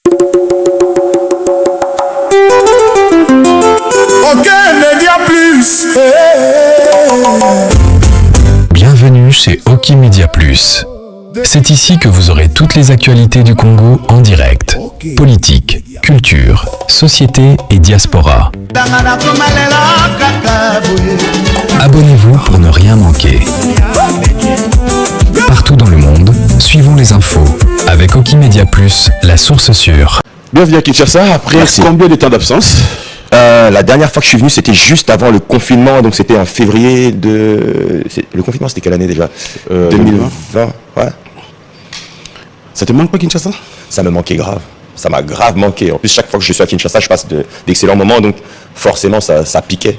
Ok, Média Plus. Bienvenue chez Oki Media Plus. C'est ici que vous aurez toutes les actualités du Congo en direct. Politique, culture, société et diaspora. Abonnez-vous pour ne rien manquer. Partout dans le monde, suivons les infos avec Oki Media Plus, la source sûre. Bienvenue à Kinshasa, après combien de temps d'absence? La dernière fois que je suis venu, c'était juste avant le confinement, donc c'était en février de... Le confinement, c'était quelle année déjà 2020, ouais. Ça te manque pas Kinshasa? Ça me manquait grave. Ça m'a grave manqué. En plus, chaque fois que je suis à Kinshasa, je passe d'excellents moments, donc forcément, ça piquait.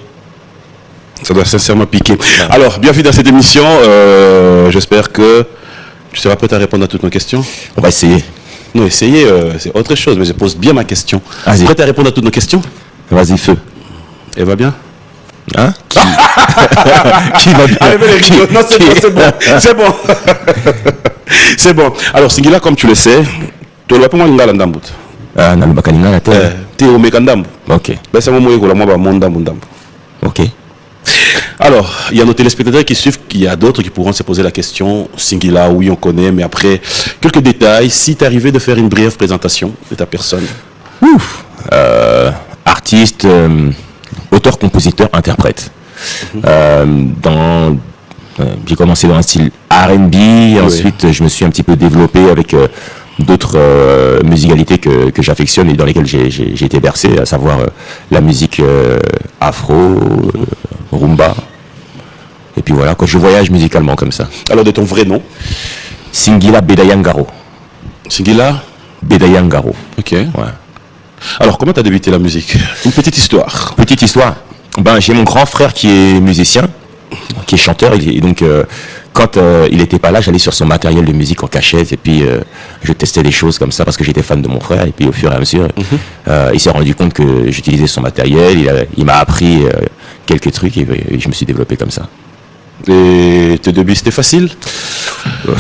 Ça doit sincèrement piquer. Ouais. Alors, bienvenue dans cette émission. J'espère que tu seras prêt à répondre à toutes nos questions. On va essayer. Non, essayer, c'est autre chose, mais je pose bien ma question. Prêt à répondre à toutes nos questions? Vas-y, feu. Elle va bien? Hein? Qui va bien? Non, c'est bon, c'est bon. C'est bon. C'est bon. Alors, Singila, comme tu le sais, tu vas pas moi ngala ndambu. Ah, na lubakalinga la terre. Tu es au mekandambu. Ok. Ben c'est moi moi ba mondambu. Ok. Alors, il y a nos téléspectateurs qui suivent, il y a d'autres qui pourront se poser la question. Singila, oui, on connaît, mais après, quelques détails. Si tu arrivais de faire une brève présentation de ta personne. Ouf. Artiste, auteur, compositeur, interprète. J'ai commencé dans un style R&B, ensuite je me suis un petit peu développé avec d'autres musicalités que j'affectionne et dans lesquelles j'ai été bercé, à savoir la musique afro, rumba. Et puis voilà, quand je voyage musicalement comme ça. Alors de ton vrai nom? Singila Bedayangaro. Singila Bedayangaro. Ok. Ouais. Alors comment tu as débuté la musique? Une petite histoire. Petite histoire. Ben, j'ai mon grand frère qui est musicien, qui est chanteur, et donc quand il n'était pas là, j'allais sur son matériel de musique en cachette et puis je testais des choses comme ça parce que j'étais fan de mon frère et puis au fur et à mesure, il s'est rendu compte que j'utilisais son matériel, il m'a appris quelques trucs et je me suis développé comme ça. Et tes débuts c'était facile?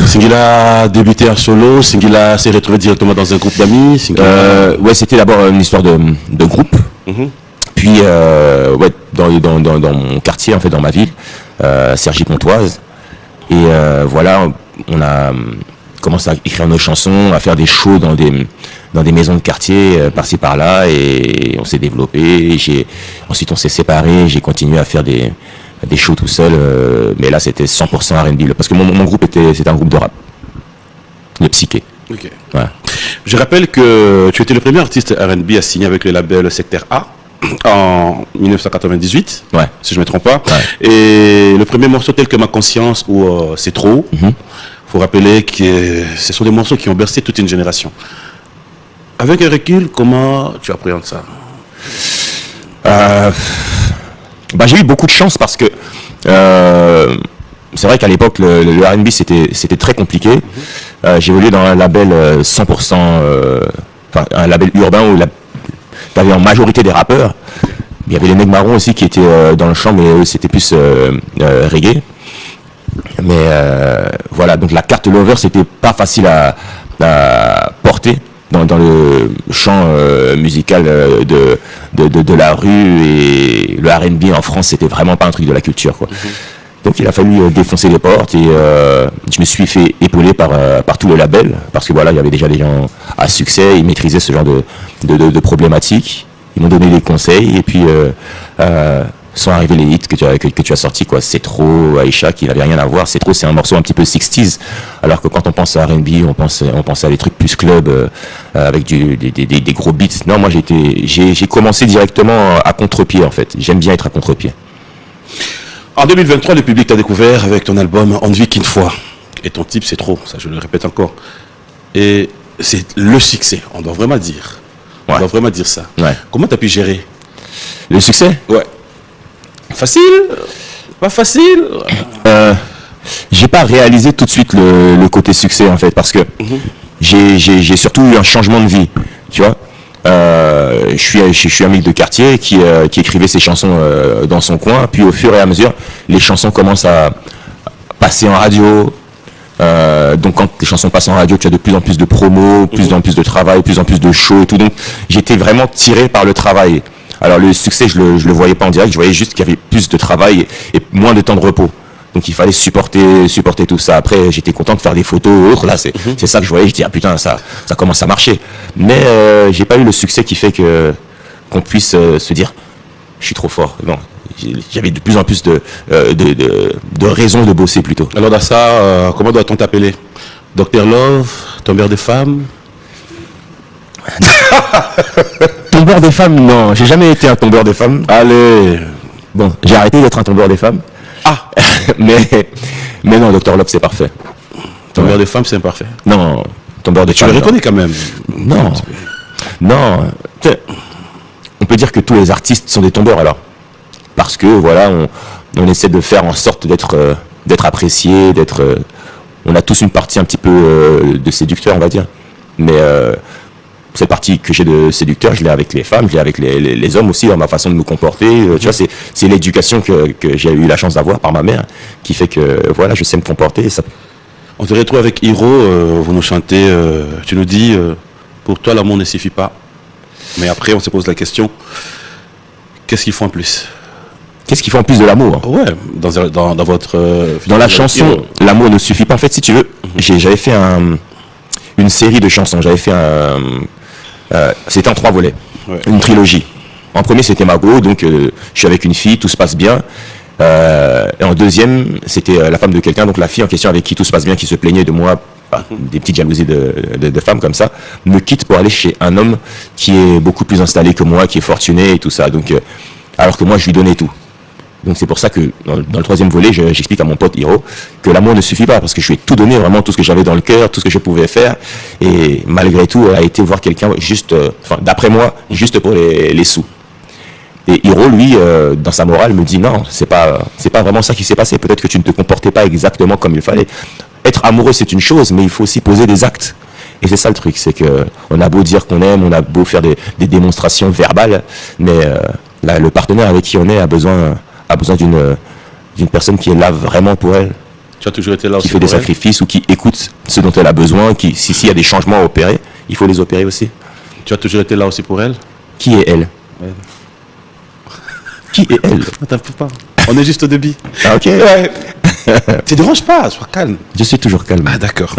Singila a débuté en solo, Singila s'est retrouvé directement dans un groupe d'amis? Ouais, c'était d'abord une histoire de groupe. Puis, ouais, dans mon quartier, en fait, dans ma ville, Cergy-Pontoise. Et voilà, on a commencé à écrire nos chansons, à faire des shows dans des maisons de quartier, par-ci par-là, et on s'est développé. Ensuite, on s'est séparés, j'ai continué à faire des shows tout seul, mais là, c'était 100% R&B, parce que mon groupe c'était un groupe de rap, de psyché. Ok. Ouais. Je rappelle que tu étais le premier artiste R&B à signer avec le label Secteur A en 1998, ouais. Si je ne me trompe pas. Ouais. Et le premier morceau tel que Ma Conscience ou C'est trop, faut rappeler que ce sont des morceaux qui ont bercé toute une génération. Avec un recul, comment tu appréhendes ça? Bah, j'ai eu beaucoup de chance parce que c'est vrai qu'à l'époque le R&B c'était très compliqué. J'ai évolué dans un label 100%, un label urbain où il y avait en majorité des rappeurs. Il y avait les mecs marrons aussi qui étaient dans le chant, mais eux c'était plus reggae. Mais voilà, donc la carte Lover c'était pas facile à porter dans le champ musical de la rue, et le R&B en France c'était vraiment pas un truc de la culture, quoi. Donc il a fallu défoncer les portes et je me suis fait épauler par tout le label parce que voilà, il y avait déjà des gens à succès, ils maîtrisaient ce genre de problématiques, ils m'ont donné des conseils et puis sont arrivés les hits que tu as sortis, quoi. C'est trop, Aïcha, qui n'avait rien à voir. C'est trop, c'est un morceau un petit peu 60s, alors que quand on pense à R&B, on pense à des trucs plus club avec des gros beats. Non, moi j'ai commencé directement à contre-pied en fait. J'aime bien être à contre-pied. En 2023, le public t'a découvert avec ton album On ne vit qu'une fois. Et ton type, c'est trop, ça je le répète encore. Et c'est le succès, on doit vraiment dire. On doit vraiment dire ça. Ouais. Comment tu as pu gérer le succès? Ouais. Facile? Pas facile? J'ai pas réalisé tout de suite le côté succès en fait, parce que j'ai surtout eu un changement de vie, tu vois. Je suis un mec de quartier qui écrivait ses chansons dans son coin, puis au fur et à mesure, les chansons commencent à passer en radio, Donc quand les chansons passent en radio, tu as de plus en plus de promos, plus en plus de travail, plus en plus de shows et tout. Donc j'étais vraiment tiré par le travail. Alors le succès, je le voyais pas en direct, je voyais juste qu'il y avait plus de travail et moins de temps de repos. Donc il fallait supporter tout ça. Après, j'étais content de faire des photos ou autres. Là, c'est ça que je voyais. Je dis, ah putain, ça commence à marcher. Mais j'ai pas eu le succès qui fait qu'on puisse se dire, je suis trop fort. Non, j'avais de plus en plus de raisons de bosser plutôt. Alors dans ça, comment doit-on t'appeler? Dr Love, tombeur des femmes? Tombeur des femmes, non. J'ai jamais été un tombeur des femmes. Allez. Bon, j'ai arrêté d'être un tombeur des femmes. Ah. mais non, Dr Love, c'est parfait. Tombeur des femmes, c'est imparfait. Non, tombeur des femmes. Tu le reconnais quand même. Non. On peut dire que tous les artistes sont des tombeurs alors. Parce que voilà, on essaie de faire en sorte d'être apprécié, on a tous une partie un petit peu de séducteur, on va dire. Mais cette partie que j'ai de séducteur, je l'ai avec les femmes, je l'ai avec les hommes aussi, dans ma façon de me comporter. Tu vois, c'est l'éducation que j'ai eu la chance d'avoir par ma mère, qui fait que voilà, je sais me comporter. Ça... On te retrouve avec Hiro, vous nous chantez, tu nous dis, pour toi l'amour ne suffit pas. Mais après, on se pose la question, qu'est-ce qu'il faut en plus? Qu'est-ce qu'il faut en plus de l'amour? Ouais, dans votre... dans la chanson, l'amour ne suffit pas. En fait, si tu veux, j'avais fait une série de chansons. J'avais fait c'était en 3 volets, une trilogie. En premier, c'était Mago, donc je suis avec une fille, tout se passe bien. Et en deuxième, c'était la femme de quelqu'un, donc la fille en question avec qui tout se passe bien, qui se plaignait de moi, des petites jalousies de femmes comme ça, me quitte pour aller chez un homme qui est beaucoup plus installé que moi, qui est fortuné et tout ça. Donc, alors que moi, je lui donnais tout. Donc c'est pour ça que dans le 3e volet, j'explique à mon pote Hiro que l'amour ne suffit pas, parce que je lui ai tout donné, vraiment tout ce que j'avais dans le cœur, tout ce que je pouvais faire, et malgré tout, elle a été voir quelqu'un juste, d'après moi, juste pour les sous. Et Hiro, lui, dans sa morale, me dit non, c'est pas vraiment ça qui s'est passé. Peut-être que tu ne te comportais pas exactement comme il fallait. Être amoureux, c'est une chose, mais il faut aussi poser des actes. Et c'est ça le truc, c'est que on a beau dire qu'on aime, on a beau faire des démonstrations verbales, mais là, le partenaire avec qui on est a besoin d'une personne qui est là vraiment pour elle. Tu as toujours été là aussi. Qui fait des sacrifices ou qui écoute ce dont elle a besoin, s'il y a des changements à opérer, il faut les opérer aussi. Tu as toujours été là aussi pour elle? Qui est elle? Qui est elle? Attends, pas. On est juste au débit. Ah, ok. Ouais. Tu ne déranges pas, sois calme. Je suis toujours calme. Ah, d'accord.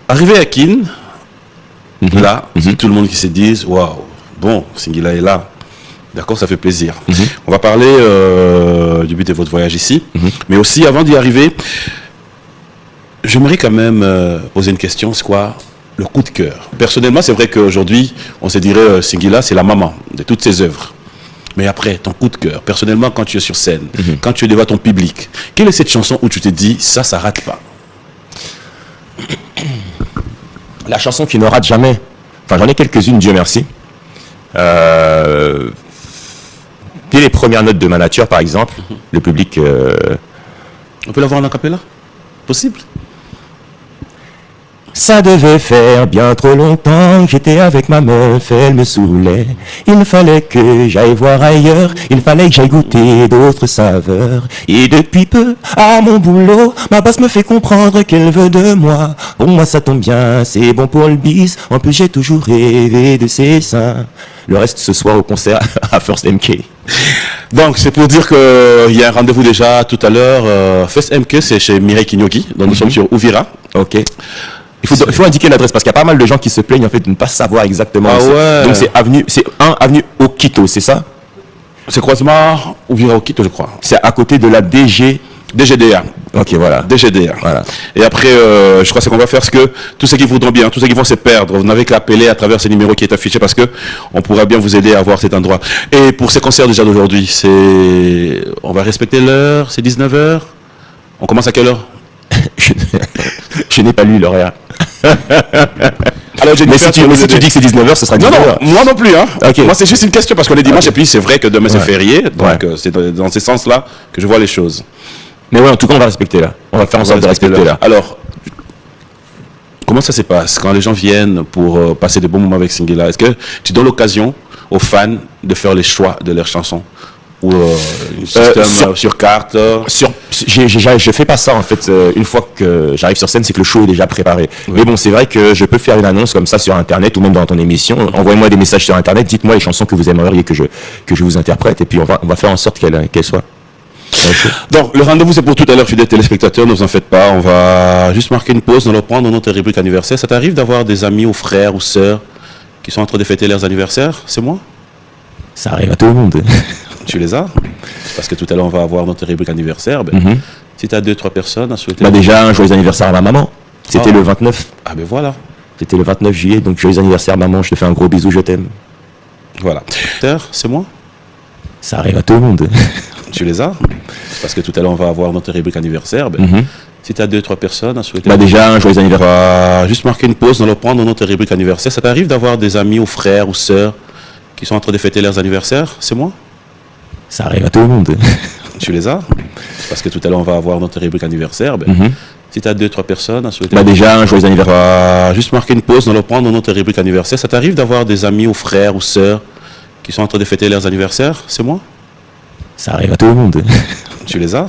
Arrivé à Kin, là, tout le monde qui se dit, waouh, bon, Singila est là. D'accord, ça fait plaisir. On va parler du but de votre voyage ici. Mais aussi, avant d'y arriver, j'aimerais quand même poser une question. C'est quoi le coup de cœur? Personnellement, c'est vrai qu'aujourd'hui, on se dirait Singila, c'est la maman de toutes ses œuvres. Mais après, ton coup de cœur, personnellement, quand tu es sur scène, quand tu es devant ton public, quelle est cette chanson où tu te dis, ça rate pas? La chanson qui ne rate jamais. Enfin, j'en ai quelques-unes, Dieu merci. Dès les premières notes de Ma Nature, par exemple, le public... On peut l'avoir en acapella? Possible? Ça devait faire bien trop longtemps que j'étais avec ma meuf, elle me saoulait. Il fallait que j'aille voir ailleurs, il fallait que j'aille goûter d'autres saveurs. Et depuis peu, à mon boulot, ma boss me fait comprendre qu'elle veut de moi. Pour moi ça tombe bien, c'est bon pour le bis, en plus j'ai toujours rêvé de ses seins. Le reste ce soir au concert à First MK. Donc c'est pour dire qu'il y a un rendez-vous déjà tout à l'heure. First MK, c'est chez Mireille Kinyoki, donc nous sommes sur Ouvira. Ok. Il faut indiquer l'adresse parce qu'il y a pas mal de gens qui se plaignent en fait de ne pas savoir exactement. Ah ouais. Donc c'est avenue Okito, c'est ça? C'est croisement Ouvira Okito, je crois. C'est à côté de la DGDA. Ok, voilà. DGDA. Voilà. Et après, je crois qu'on va faire ce que tous ceux qui voudront bien, tous ceux qui vont se perdre, vous n'avez qu'à appeler à travers ce numéro qui est affiché parce que on pourra bien vous aider à voir cet endroit. Et pour ces concerts déjà d'aujourd'hui, on va respecter l'heure, c'est 19h. On commence à quelle heure? Je n'ai pas lu l'horaire. Alors, mais si tu dis que c'est 19h, ce sera 19h. Non, moi non plus. Hein. Okay. Moi, c'est juste une question parce qu'on est dimanche et puis c'est vrai que demain c'est férié. Donc, c'est dans ce sens-là que je vois les choses. Mais ouais, en tout cas, on va respecter là. On va faire en sorte de respecter là. Alors, comment ça se passe quand les gens viennent pour passer de bons moments avec Singila? Est-ce que tu donnes l'occasion aux fans de faire les choix de leurs chansons? ou un système sur carte Je fais pas ça en fait. Une fois que j'arrive sur scène, c'est que le show est déjà préparé. Oui. Mais bon, c'est vrai que je peux faire une annonce comme ça sur Internet ou même dans ton émission. Envoyez-moi des messages sur Internet, dites-moi les chansons que vous aimeriez que je vous interprète et puis on va faire en sorte qu'elles soient. Donc, le rendez-vous, c'est pour tout à l'heure, fidèles téléspectateurs, ne vous en faites pas. On va juste marquer une pause, nous allons prendre notre rubrique anniversaire. Ça t'arrive d'avoir des amis ou frères ou sœurs qui sont en train de fêter leurs anniversaires? C'est moi? Ça arrive à tout le monde. Tu les as? Parce que tout à l'heure, on va avoir notre rubrique anniversaire. Si tu as 2-3 personnes à souhaiter... déjà, un joyeux anniversaire à ma maman. C'était le 29. Ah ben voilà. C'était le 29 juillet, donc joyeux anniversaire maman, je te fais un gros bisou, je t'aime. Voilà. C'est moi? Ça arrive à tout le monde. Tu les as? Parce que tout à l'heure, on va avoir notre rubrique anniversaire. Si tu as 2-3 personnes à souhaiter... déjà, un joyeux anniversaire. On va juste marquer une pause, nous allons prendre notre rubrique anniversaire. Ça t'arrive d'avoir des amis ou frères ou sœurs qui sont en train de fêter leurs anniversaires? C'est moi? Ça arrive à tout le monde. Tu les as? Parce que tout à l'heure, on va avoir notre rubrique anniversaire. Si tu as 2-3 personnes à souhaiter... déjà, un joyeux anniversaire. On va juste marquer une pause, nous allons prendre notre rubrique anniversaire. Ça t'arrive d'avoir des amis ou frères ou sœurs qui sont en train de fêter leurs anniversaires? C'est moi? Ça arrive à tout le monde. Tu les as?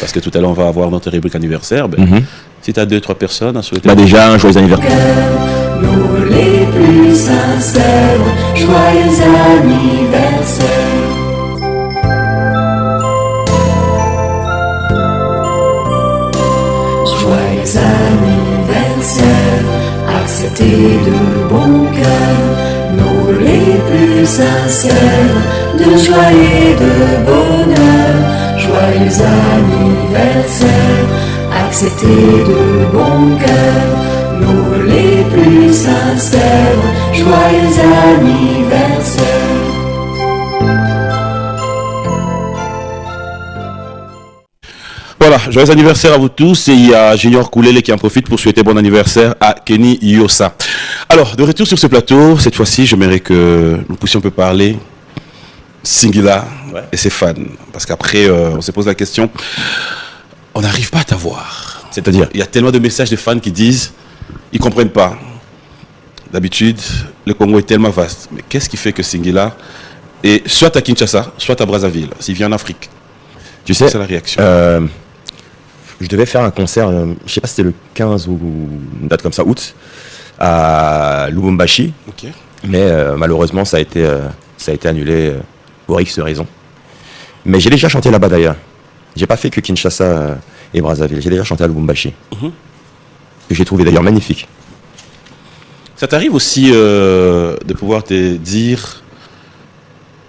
Parce que tout à l'heure, on va avoir notre rubrique anniversaire. Si tu as 2-3 personnes à souhaiter... déjà, un joyeux anniversaire. Nous les plus sincères, joyeux anniversaire. Joyeux anniversaire, acceptez de bon cœur, nous les plus sincères, de joie et de bonheur. Joyeux anniversaire, acceptez de bon cœur, nous les plus sincères, joyeux anniversaire. Voilà, joyeux anniversaire à vous tous. Et il y a Junior Koulele qui en profite pour souhaiter bon anniversaire à Kenny Yosa. Alors, de retour sur ce plateau, cette fois-ci, j'aimerais que nous puissions un peu parler Singila et ses fans. Parce qu'après, on se pose la question, on n'arrive pas à t'avoir. C'est-à-dire, il y a tellement de messages de fans qui disent, ils ne comprennent pas. D'habitude, le Congo est tellement vaste. Mais qu'est-ce qui fait que Singila est soit à Kinshasa, soit à Brazzaville, s'il vient en Afrique? Tu sais, c'est la réaction. Je devais faire un concert, je ne sais pas si c'était le 15 ou une date comme ça, août, à Lubumbashi. Okay. Mais malheureusement, ça a été annulé pour X raisons. Mais j'ai déjà chanté là-bas d'ailleurs. J'ai pas fait que Kinshasa et Brazzaville. J'ai déjà chanté à Lubumbashi. Que j'ai trouvé d'ailleurs magnifique. Ça t'arrive aussi de pouvoir te dire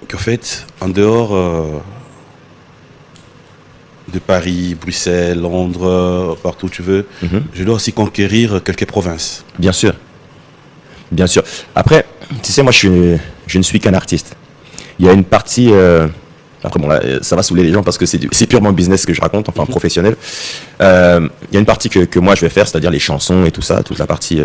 qu'en fait, en dehors de Paris, Bruxelles, Londres, partout où tu veux, je dois aussi conquérir quelques provinces. Bien sûr. Bien sûr. Après, tu sais, moi, je ne suis qu'un artiste. Il y a une partie... après, bon, là, ça va saouler les gens parce que c'est purement business que je raconte, enfin professionnel. Il y a une partie que moi, je vais faire, c'est-à-dire les chansons et tout ça, toute la partie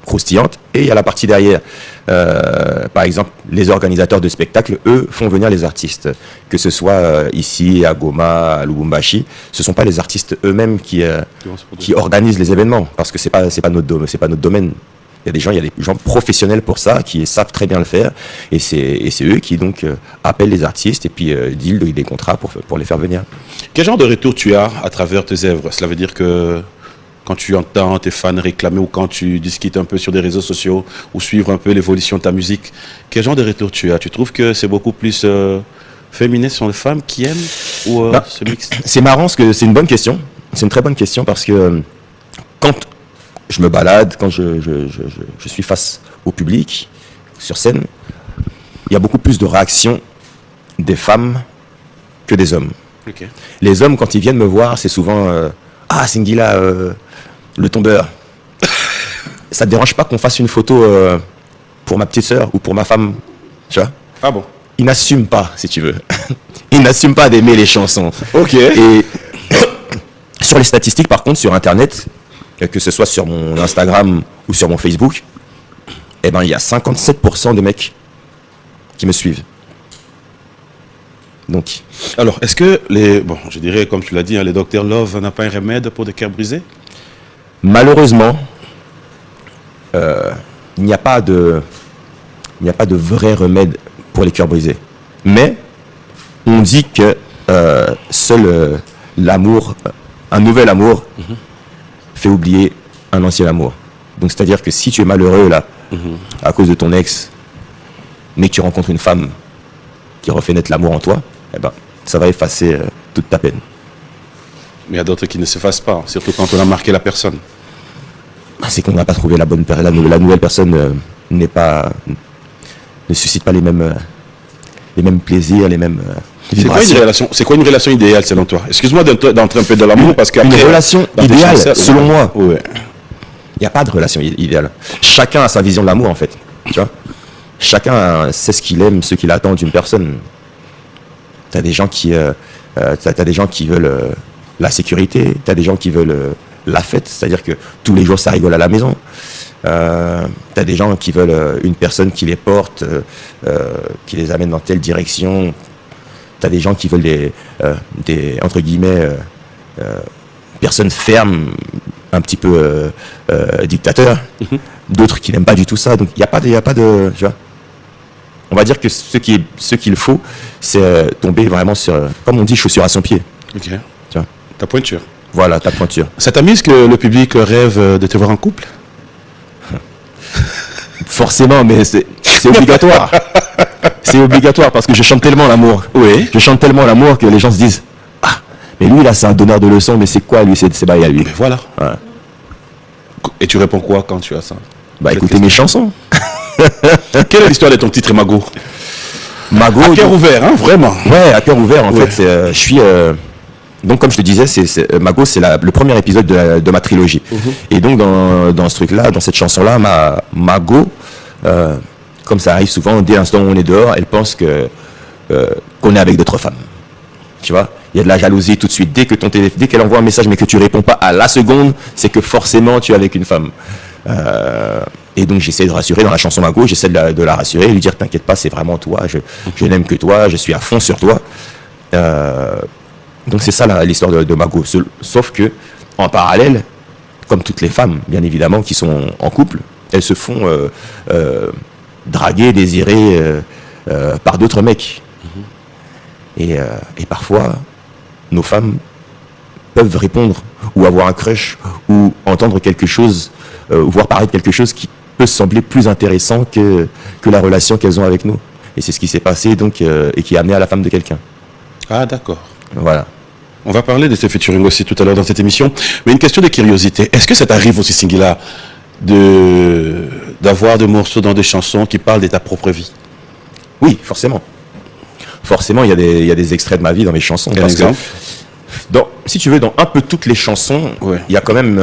croustillante. Et il y a la partie derrière. Par exemple, les organisateurs de spectacles, eux, font venir les artistes. Que ce soit ici, à Goma, à Lubumbashi, ce ne sont pas les artistes eux-mêmes qui organisent les événements, parce que c'est pas notre domaine. Il y a des gens professionnels pour ça, qui savent très bien le faire, et c'est eux qui donc appellent les artistes et puis deal des contrats pour les faire venir. Quel genre de retour tu as à travers tes œuvres? Cela veut dire que quand tu entends tes fans réclamer ou quand tu discutes un peu sur des réseaux sociaux ou suivre un peu l'évolution de ta musique, quel genre de retour tu as? Tu trouves que c'est beaucoup plus féminin, ce sont les femmes qui aiment ou ce mix? C'est marrant, parce que c'est une bonne question. C'est une très bonne question parce que quand je me balade, quand je suis face au public, sur scène, il y a beaucoup plus de réactions des femmes que des hommes. Okay. Les hommes, quand ils viennent me voir, c'est souvent ah, Singila, le tombeur. Ça te dérange pas qu'on fasse une photo pour ma petite sœur ou pour ma femme, tu vois? Ah bon? Ils n'assument pas, si tu veux. Ils n'assument pas d'aimer les chansons. Ok. Et sur les statistiques, par contre, sur Internet, que ce soit sur mon Instagram ou sur mon Facebook, eh ben, il y a 57% de mecs qui me suivent. Donc, alors, est-ce que je dirais, comme tu l'as dit, les Dr Love n'a pas un remède pour des cœurs brisés? Malheureusement, il n'y a pas de vrai remède pour les cœurs brisés. Mais on dit que seul l'amour, un nouvel amour, fait oublier un ancien amour. Donc c'est-à-dire que si tu es malheureux là, à cause de ton ex, mais que tu rencontres une femme qui refait naître l'amour en toi, eh ben, ça va effacer toute ta peine. Mais il y a d'autres qui ne s'effacent pas, surtout quand on a marqué la personne. C'est qu'on n'a pas trouvé la bonne personne. La nouvelle personne ne suscite pas les mêmes plaisirs, les mêmes vibrations. C'est quoi une relation idéale selon toi? Excuse-moi d'entrer un peu dans l'amour parce que une relation idéale, selon moi, il n'y a pas de relation idéale. Chacun a sa vision de l'amour en fait. Tu vois, chacun sait ce qu'il aime, ce qu'il attend d'une personne. T'as des gens qui veulent la sécurité, t'as des gens qui veulent la fête, c'est-à-dire que tous les jours ça rigole à la maison. T'as des gens qui veulent une personne qui les porte, qui les amène dans telle direction. T'as des gens qui veulent des entre guillemets personnes fermes, un petit peu dictateurs. D'autres qui n'aiment pas du tout ça. Donc il y a pas de, tu vois. On va dire que ce qu'il faut, c'est tomber vraiment sur, comme on dit, chaussure à son pied. Ok. Tu vois. Ta pointure. Voilà, ta pointure. Ça t'amuse que le public rêve de te voir en couple? Forcément, mais c'est obligatoire. C'est obligatoire parce que je chante tellement l'amour. Oui. Je chante tellement l'amour que les gens se disent, ah, mais lui là c'est un donneur de leçons, mais c'est quoi lui, c'est bail à lui. Mais voilà. Ouais. Et tu réponds quoi quand tu as ça? Bah écoutez mes chansons. Quelle est l'histoire de ton titre Mago? Mago. À cœur ouvert, hein, vraiment. Ouais, à cœur ouvert. En Ouais. fait, je suis. Donc comme je te disais, Mago, c'est le premier épisode de ma trilogie. Et donc dans ce truc-là, dans cette chanson-là, Mago, comme ça arrive souvent, dès l'instant où on est dehors, elle pense qu'on est avec d'autres femmes. Tu vois, il y a de la jalousie tout de suite. Dès qu'elle envoie un message mais que tu réponds pas à la seconde, c'est que forcément tu es avec une femme. Et donc j'essaie de rassurer dans la chanson Mago, j'essaie de la rassurer, lui dire t'inquiète pas, c'est vraiment toi, je n'aime que toi, je suis à fond sur toi. Donc c'est ça l'histoire de Mago. Sauf que en parallèle, comme toutes les femmes, bien évidemment, qui sont en couple, elles se font draguer, désirer par d'autres mecs. Et parfois, nos femmes peuvent répondre ou avoir un crush ou entendre quelque chose, ou voir paraître quelque chose qui peut sembler plus intéressant que la relation qu'elles ont avec nous. Et c'est ce qui s'est passé donc et qui a amené à la femme de quelqu'un. Ah d'accord. Voilà. On va parler de ce featuring aussi tout à l'heure dans cette émission. Mais une question de curiosité. Est-ce que ça t'arrive aussi, Singila, d'avoir des morceaux dans des chansons qui parlent de ta propre vie? Oui, forcément. Forcément, il y a des extraits de ma vie dans mes chansons. Quel exemple? Si tu veux, dans un peu toutes les chansons, il y a quand même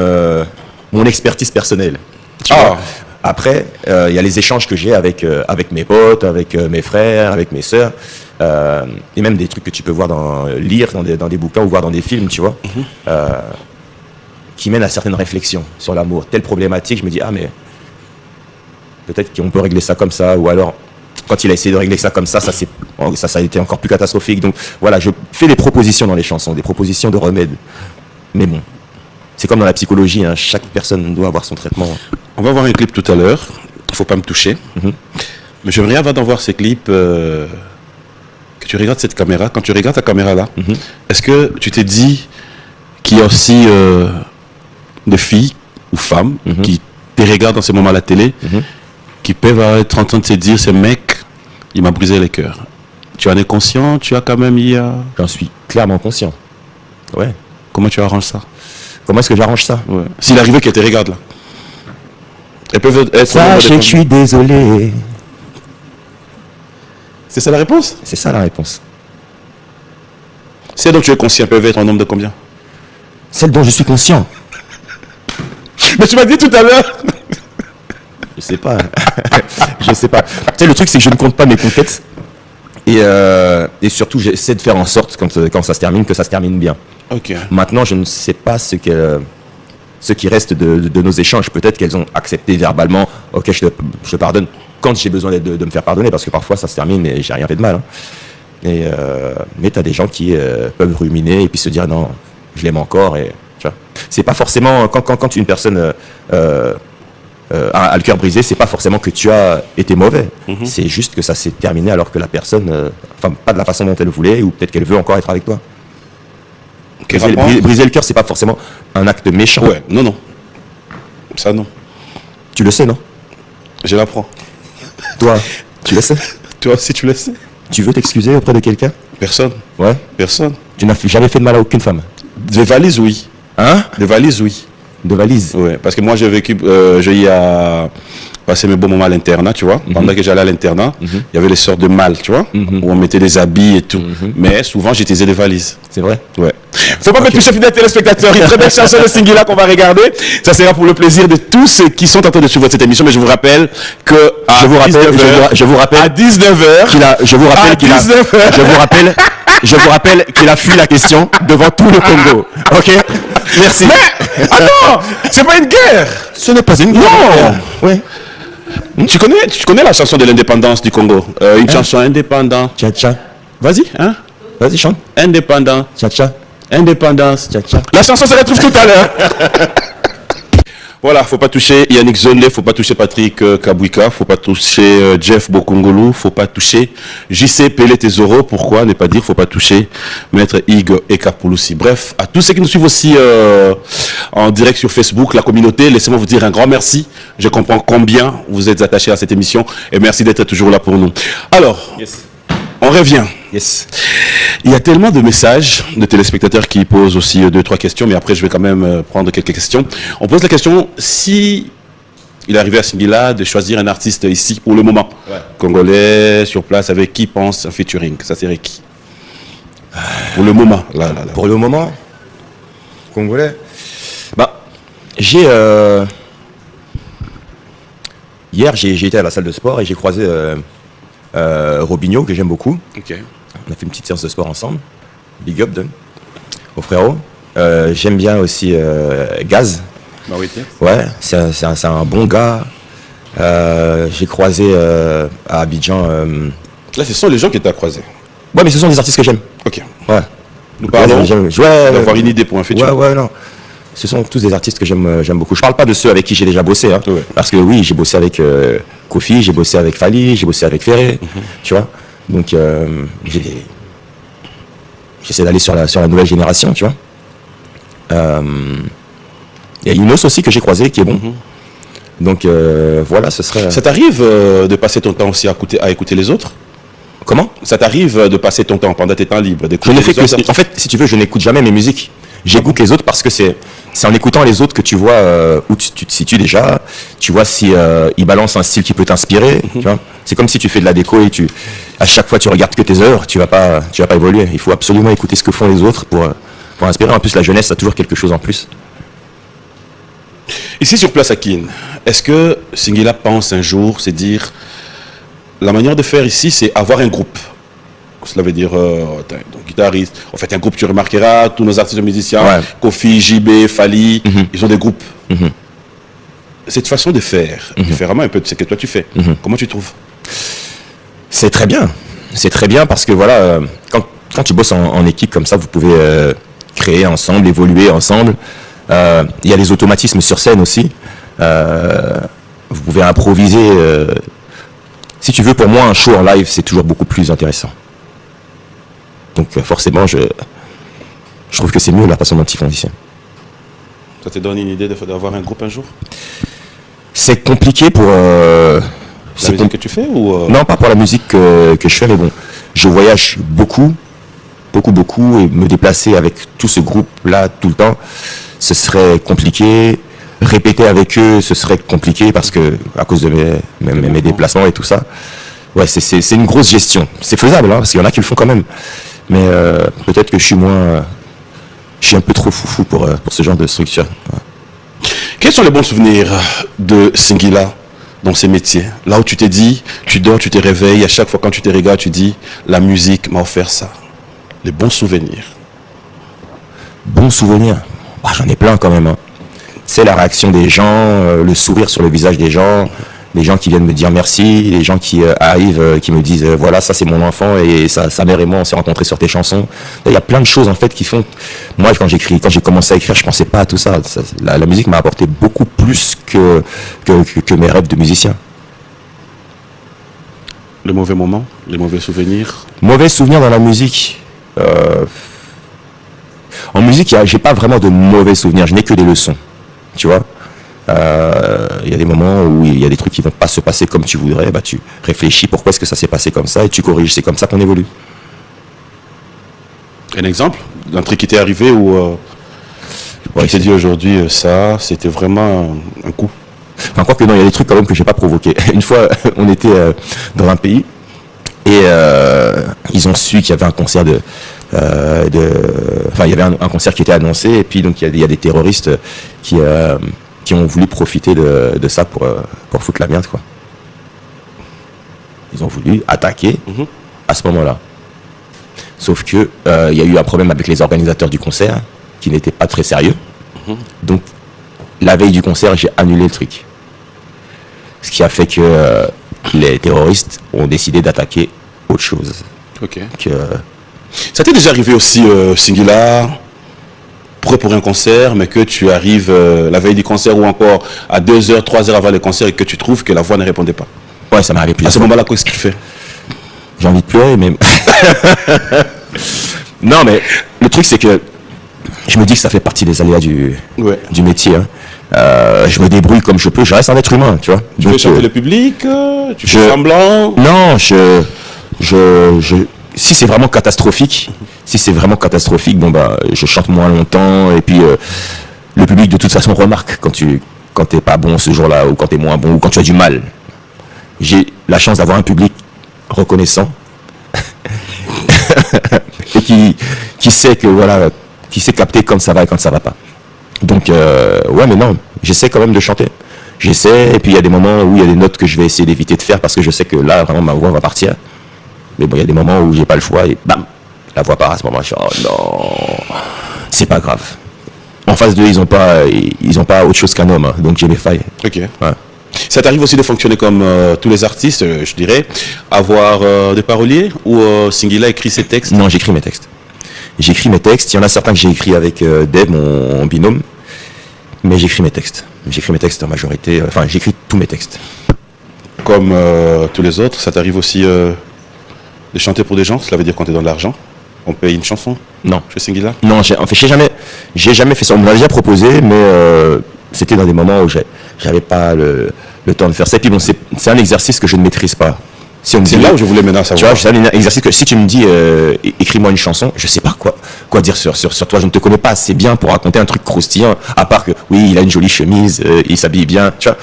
mon expertise personnelle. Tu vois. Après, il y a les échanges que j'ai avec mes potes, avec mes frères, avec mes sœurs, et même des trucs que tu peux lire dans des bouquins ou voir dans des films, tu vois, qui mènent à certaines réflexions sur l'amour. Telle problématique, je me dis, ah mais peut-être qu'on peut régler ça comme ça, ou alors quand il a essayé de régler ça comme ça, ça a été encore plus catastrophique. Donc voilà, je fais des propositions dans les chansons, des propositions de remèdes. Mais bon, c'est comme dans la psychologie, hein, chaque personne doit avoir son traitement. On va voir un clip tout à l'heure, il ne faut pas me toucher. Mais j'aimerais avant d'en voir ces clips, que tu regardes cette caméra. Quand tu regardes ta caméra là, est-ce que tu t'es dit qu'il y a aussi des filles ou femmes qui te regardent en ce moment à la télé, qui peuvent être en train de se dire, ce mec, il m'a brisé les cœurs. Tu en es conscient? Tu as quand même J'en suis clairement conscient. Ouais. Comment tu arranges ça? Comment est-ce que j'arrange ça? S'il arrivait qu'elle te regarde là. Elles peuvent être... Sachez que je suis désolé. C'est ça la réponse? C'est ça la réponse. Celles dont tu es conscient peuvent être en nombre de combien? Celle dont je suis conscient. Mais tu m'as dit tout à l'heure. Je sais pas. Je sais pas. Tu sais, le truc, c'est que je ne compte pas mes conquêtes. Et surtout, j'essaie de faire en sorte, quand ça se termine, que ça se termine bien. Ok. Maintenant, je ne sais pas ce qui reste de nos échanges. Peut-être qu'elles ont accepté verbalement, ok, je te pardonne, quand j'ai besoin de me faire pardonner, parce que parfois, ça se termine et j'ai rien fait de mal. Hein. Mais tu as des gens qui peuvent ruminer et puis se dire, non, je l'aime encore. Et, tu vois. C'est pas forcément, quand une personne à le cœur brisé, c'est pas forcément que tu as été mauvais. C'est juste que ça s'est terminé alors que la personne, enfin, pas de la façon dont elle voulait, ou peut-être qu'elle veut encore être avec toi. Briser le cœur, c'est pas forcément un acte méchant. Ouais, non. Ça, non. Tu le sais, non? Je l'apprends. Toi, tu le sais? Toi aussi, tu le sais. Tu veux t'excuser auprès de quelqu'un? Personne. Ouais. Personne. Tu n'as jamais fait de mal à aucune femme? Des valises, oui. Hein? Des valises, oui. De valise? Ouais, parce que moi, j'ai vécu, j'ai eu à passer mes bons moments à l'internat, tu vois. Pendant que j'allais à l'internat, il y avait les sortes de malles, tu vois, où on mettait des habits et tout. Mais souvent, j'utilisais des valises. C'est vrai? Ouais. Faut pas me toucher, fidèles téléspectateurs. Une très belle chanson de Singila qu'on va regarder. Ça sera pour le plaisir de tous ceux qui sont en train de suivre cette émission. Mais je vous rappelle que à 19h, je vous rappelle à 19h, je vous rappelle qu'il a fui la question devant tout le Congo. Ok? Merci. Mais attends, c'est pas une guerre. Ce n'est pas une guerre. Non. Oui. Tu connais la chanson de l'indépendance du Congo? Une chanson indépendante. Tcha-tcha. Vas-y, hein? Vas-y, chante. Indépendant. Tcha-tcha. Indépendance. Tcha-tcha. La chanson se retrouve tout à l'heure. Voilà, faut pas toucher Yannick Zonlé, faut pas toucher Patrick Kabouika, faut pas toucher Jeff Bokongolu, faut pas toucher JC Pelé Tesoro. Pourquoi ne pas dire faut pas toucher Maître Hugues Ekapouloussi. Bref, à tous ceux qui nous suivent aussi en direct sur Facebook, la communauté, laissez-moi vous dire un grand merci. Je comprends combien vous êtes attachés à cette émission et merci d'être toujours là pour nous. Alors, on revient. Yes. Il y a tellement de messages de téléspectateurs qui posent aussi 2-3 questions, mais après je vais quand même prendre quelques questions. On pose la question, si il est arrivé à Singila de choisir un artiste ici pour le moment, congolais, sur place, avec qui pense un featuring? Ça serait qui? Pour le moment, là. Pour le moment, congolais. Bah, hier, j'ai été à la salle de sport et j'ai croisé Robinho, que j'aime beaucoup. Ok. On a fait une petite séance de sport ensemble. Big up, au frérot. J'aime bien aussi Gaz. Ouais, c'est un bon gars. J'ai croisé à Abidjan. Là, ce sont les gens qui t'ont croisé. Ouais, mais ce sont des artistes que j'aime. Ok. Ouais. Nous parlons d'avoir une idée pour un featuring. Ouais, non. Ce sont tous des artistes que j'aime beaucoup. Je parle pas de ceux avec qui j'ai déjà bossé, hein, Ouais. parce que oui, j'ai bossé avec Kofi, j'ai bossé avec Fali, j'ai bossé avec Ferré, tu vois. Donc j'essaie d'aller sur la nouvelle génération, tu vois. Il y a Younos aussi que j'ai croisé qui est bon. Donc voilà, ce serait. Ça t'arrive de passer ton temps aussi à écouter les autres? Comment? Ça t'arrive de passer ton temps pendant tes temps libres Je ne fais que. En fait, si tu veux, je n'écoute jamais mes musiques. J'écoute les autres parce que c'est en écoutant les autres que tu vois où tu te situes déjà. Tu vois si ils balancent un style qui peut t'inspirer. Tu vois, c'est comme si tu fais de la déco et à chaque fois tu regardes que tes œuvres. Tu vas pas évoluer. Il faut absolument écouter ce que font les autres pour inspirer. En plus, la jeunesse a toujours quelque chose en plus. Ici sur place à Kin, est-ce que Singila pense un jour, c'est dire la manière de faire ici, c'est avoir un groupe? Cela veut dire, donc guitariste, en fait un groupe, tu remarqueras, tous nos artistes musiciens, Ouais. Kofi, JB, Fali, ils ont des groupes. Cette façon de faire, différemment un peu de ce que toi tu fais, comment tu trouves? C'est très bien. C'est très bien parce que voilà, quand tu bosses en équipe comme ça, vous pouvez créer ensemble, évoluer ensemble. Il y a des automatismes sur scène aussi. Vous pouvez improviser. Si tu veux, pour moi, un show en live, c'est toujours beaucoup plus intéressant. Donc forcément, je trouve que c'est mieux la façon dont ils font ici. Ça te donne une idée d'avoir un groupe un jour? C'est compliqué pour... La musique que tu fais ou Non, pas pour la musique que je fais, mais bon, je voyage beaucoup, et me déplacer avec tout ce groupe-là tout le temps, ce serait compliqué. Répéter avec eux, ce serait compliqué parce que à cause de mes déplacements et tout ça. Ouais, c'est une grosse gestion. C'est faisable, hein, parce qu'il y en a qui le font quand même. Mais peut-être que je suis un peu trop foufou pour ce genre de structure. Ouais. Quels sont les bons souvenirs de Singila dans ces métiers? Là où tu t'es dit, tu dors, tu te réveilles, à chaque fois quand tu te regardes, tu dis, la musique m'a offert ça. Les bons souvenirs. Bons souvenirs. J'en ai plein quand même. Hein. C'est la réaction des gens, le sourire sur le visage des gens, les gens qui viennent me dire merci, les gens qui arrivent, qui me disent voilà, ça c'est mon enfant et sa mère et moi on s'est rencontrés sur tes chansons. Il y a plein de choses en fait qui font. Moi quand j'ai commencé à écrire, je pensais pas à tout ça. La musique m'a apporté beaucoup plus que mes rêves de musicien. Le mauvais moment, les mauvais souvenirs. Mauvais souvenirs dans la musique. En musique, j'ai pas vraiment de mauvais souvenirs, je n'ai que des leçons. Tu vois, il y a des moments où il y a des trucs qui vont pas se passer comme tu voudrais, bah tu réfléchis pourquoi est-ce que ça s'est passé comme ça et tu corriges. C'est comme ça qu'on évolue. Un exemple d'un truc qui t'est arrivé où tu t'es dit aujourd'hui ça, c'était vraiment un coup. Enfin, quoi que non, il y a des trucs quand même que j'ai pas provoqué. Une fois, on était dans un pays et ils ont su qu'il y avait un concert enfin, il y avait un concert qui était annoncé et puis donc il y a des terroristes qui ont voulu profiter de ça pour foutre la merde, quoi. Ils ont voulu attaquer à ce moment-là. Sauf que il y a eu un problème avec les organisateurs du concert qui n'étaient pas très sérieux. Donc la veille du concert, j'ai annulé le truc. Ce qui a fait que les terroristes ont décidé d'attaquer autre chose. Ok. Ça t'est déjà arrivé aussi, Singular, prêt pour un concert, mais que tu arrives la veille du concert ou encore à 2h, 3h avant le concert et que tu trouves que la voix ne répondait pas? Ouais, ça m'est arrivé plusieurs fois. À ce moment-là, qu'est-ce que tu fais? J'ai envie de pleurer, mais... Non, mais le truc, c'est que je me dis que ça fait partie des aléas du métier. Hein. Je me débrouille comme je peux, je reste un être humain, tu vois. Tu fais chanter le public, tu fais semblant? Non, si c'est vraiment catastrophique, bon bah je chante moins longtemps et puis le public de toute façon remarque quand t'es pas bon ce jour-là ou quand t'es moins bon ou quand tu as du mal. J'ai la chance d'avoir un public reconnaissant et qui sait que voilà, qui sait capter quand ça va et quand ça va pas. Donc ouais, mais non, j'essaie quand même de chanter. J'essaie et puis il y a des moments où il y a des notes que je vais essayer d'éviter de faire parce que je sais que là vraiment ma voix va partir. Mais bon, il y a des moments où j'ai pas le choix et bam, la voix part à ce moment-là. Je suis oh non, c'est pas grave. En face d'eux, ils ont pas autre chose qu'un homme, hein, donc j'ai mes failles. Ok. Ouais. Ça t'arrive aussi de fonctionner comme tous les artistes, je dirais, avoir des paroliers ou Singular écrit ses textes? Non, j'écris mes textes. J'écris mes textes. Il y en a certains que j'ai écrits avec Deb, mon binôme, mais j'écris mes textes. J'écris mes textes en majorité. Enfin, j'écris tous mes textes. Comme tous les autres, ça t'arrive aussi de chanter pour des gens? Cela veut dire quand tu es dans de l'argent, on paye une chanson? Non. Chez Singular? Non, j'ai jamais fait ça. On me l'a déjà proposé, mais c'était dans des moments où j'avais pas le temps de faire ça. Et puis bon, c'est un exercice que je ne maîtrise pas. Si c'est là où je voulais maintenant savoir. Tu vois, c'est un exercice que si tu me dis écris-moi une chanson, je sais pas quoi dire sur toi. Je ne te connais pas assez bien pour raconter un truc croustillant, à part que oui, il a une jolie chemise, il s'habille bien, tu vois.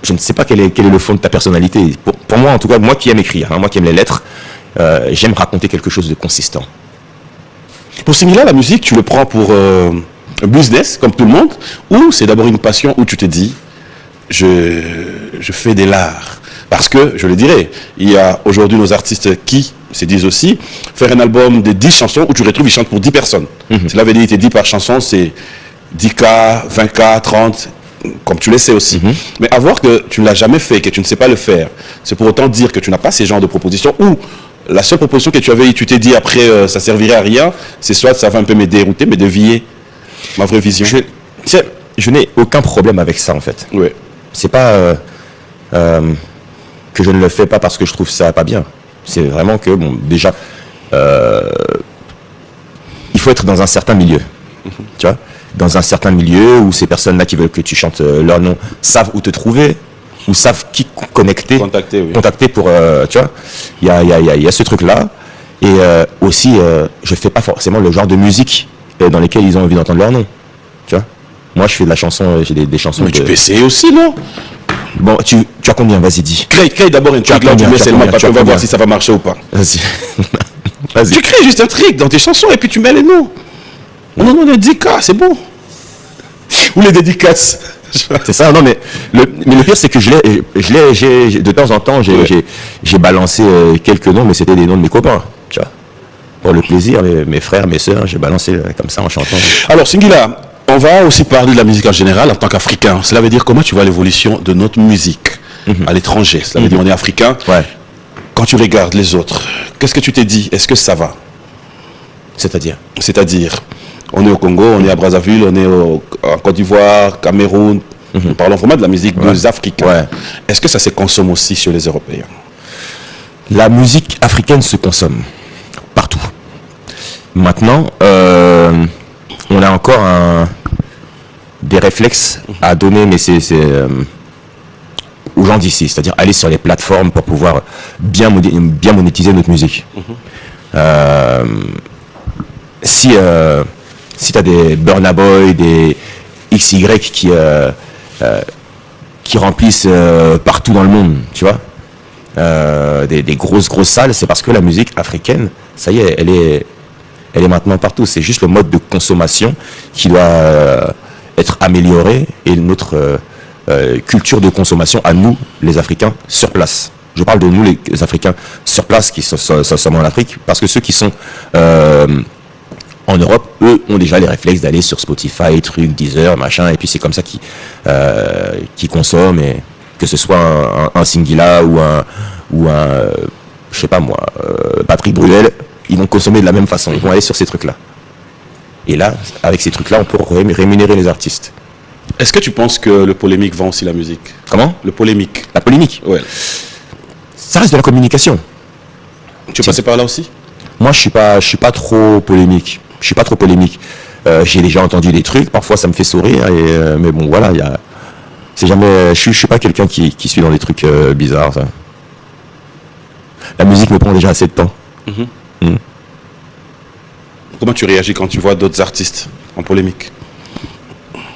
Je ne sais pas quel est le fond de ta personnalité. Pour moi, en tout cas, moi qui aime écrire, hein, moi qui aime les lettres, j'aime raconter quelque chose de consistant. Pour Singular, la musique, tu le prends pour un business, comme tout le monde, ou c'est d'abord une passion où tu te dis, je fais de l'art? Parce que, je le dirais, il y a aujourd'hui nos artistes qui se disent aussi, faire un album de 10 chansons où tu retrouves, ils chantent pour 10 personnes. Cela veut dire, il te dit par chanson, c'est 10K, 20K, 30, comme tu le sais aussi. Mais à voir que tu ne l'as jamais fait, que tu ne sais pas le faire, c'est pour autant dire que tu n'as pas ces genres de propositions, ou la seule proposition que tu avais, tu t'es dit après, ça servirait à rien, c'est soit ça va un peu me dérouter, me dévier ma vraie vision. Je n'ai aucun problème avec ça, en fait. Ouais. C'est pas que je ne le fais pas parce que je trouve ça pas bien. C'est vraiment que, bon, déjà, il faut être dans un certain milieu. Tu vois, dans un certain milieu où ces personnes-là qui veulent que tu chantes leur nom savent où te trouver, ou savent qui contacter pour, tu vois, il y a ce truc-là. Et aussi, je fais pas forcément le genre de musique dans lesquelles ils ont envie d'entendre leur nom. Tu vois, moi je fais de la chanson, j'ai des chansons. Mais tu peux essayer aussi, non? Bon, tu as combien? Vas-y, dis. Crée d'abord un truc, là tu mets seulement, on va voir si ça va marcher ou pas. Vas-y. Vas-y. Tu crées juste un truc dans tes chansons et puis tu mets les noms. Non, les 10K, c'est bon. Ou les dédicaces. C'est ça, non, mais le pire, c'est que de temps en temps, j'ai balancé quelques noms, mais c'était des noms de mes copains, tu vois. Pour le plaisir, mes frères, mes sœurs, j'ai balancé comme ça en chantant. Alors, Singular, on va aussi parler de la musique en général en tant qu'Africain. Cela veut dire comment tu vois l'évolution de notre musique à l'étranger. Cela veut dire on est africain. Ouais. Quand tu regardes les autres, qu'est-ce que tu t'es dit? Est-ce que ça va? C'est-à-dire? C'est-à-dire, on est au Congo, on est à Brazzaville, on est en Côte d'Ivoire, Cameroun. Nous parlons vraiment de la musique des Africains. Ouais. Est-ce que ça se consomme aussi chez les Européens? La musique africaine se consomme partout. Maintenant, on a encore des réflexes à donner, mais c'est aux gens d'ici, c'est-à-dire aller sur les plateformes pour pouvoir bien monétiser notre musique. Si tu as des Burna Boy, des XY qui remplissent partout dans le monde, tu vois, des grosses salles, c'est parce que la musique africaine, ça y est, elle est maintenant partout. C'est juste le mode de consommation qui doit être amélioré, et notre culture de consommation à nous, les Africains, sur place. Je parle de nous, les Africains, sur place, qui sont en Afrique, parce que ceux qui sont en Europe, eux, ont déjà les réflexes d'aller sur Spotify, trucs, Deezer, machin, et puis c'est comme ça qu'ils consomment, et que ce soit un Singila ou un je sais pas moi, Patrick Bruel, ils vont consommer de la même façon, ils vont aller sur ces trucs-là. Et là, avec ces trucs-là, on peut rémunérer les artistes. Est-ce que tu penses que le polémique vend aussi la musique? Comment? Le polémique. La polémique? Ouais. Ça reste de la communication. Tu es passé par là aussi? Moi, je suis pas trop polémique. Je suis pas trop polémique. J'ai déjà entendu des trucs, parfois ça me fait sourire, mais bon, voilà, c'est jamais. Je suis pas quelqu'un qui suit dans des trucs bizarres. Ça. La musique me prend déjà assez de temps. Comment tu réagis quand tu vois d'autres artistes en polémique?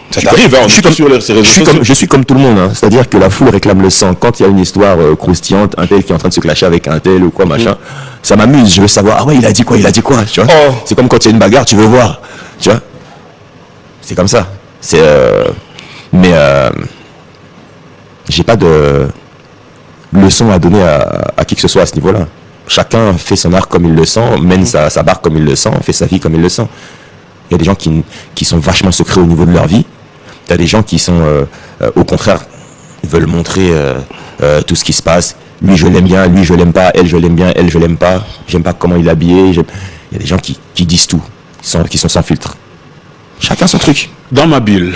Ça t'arrive, hein, je suis comme tout le monde, hein. C'est-à-dire que la foule réclame le sang. Quand il y a une histoire croustillante, un tel qui est en train de se clasher avec un tel ou quoi, machin, ça m'amuse. Je veux savoir, ah ouais, il a dit quoi, tu vois. Oh. C'est comme quand il y a une bagarre, tu veux voir, tu vois. C'est comme ça. Mais j'ai pas de leçon à donner à qui que ce soit à ce niveau-là. Chacun fait son art comme il le sent, mène sa barre comme il le sent, fait sa vie comme il le sent. Il y a des gens qui sont vachement secrets au niveau de leur vie. Il y a des gens qui sont, au contraire, veulent montrer tout ce qui se passe. Lui, je l'aime bien, lui, je l'aime pas. Elle, je l'aime bien, elle, je l'aime pas. J'aime pas comment il est habillé. Il y a des gens qui disent tout, qui sont sans filtre. Chacun son truc. Dans ma bulle.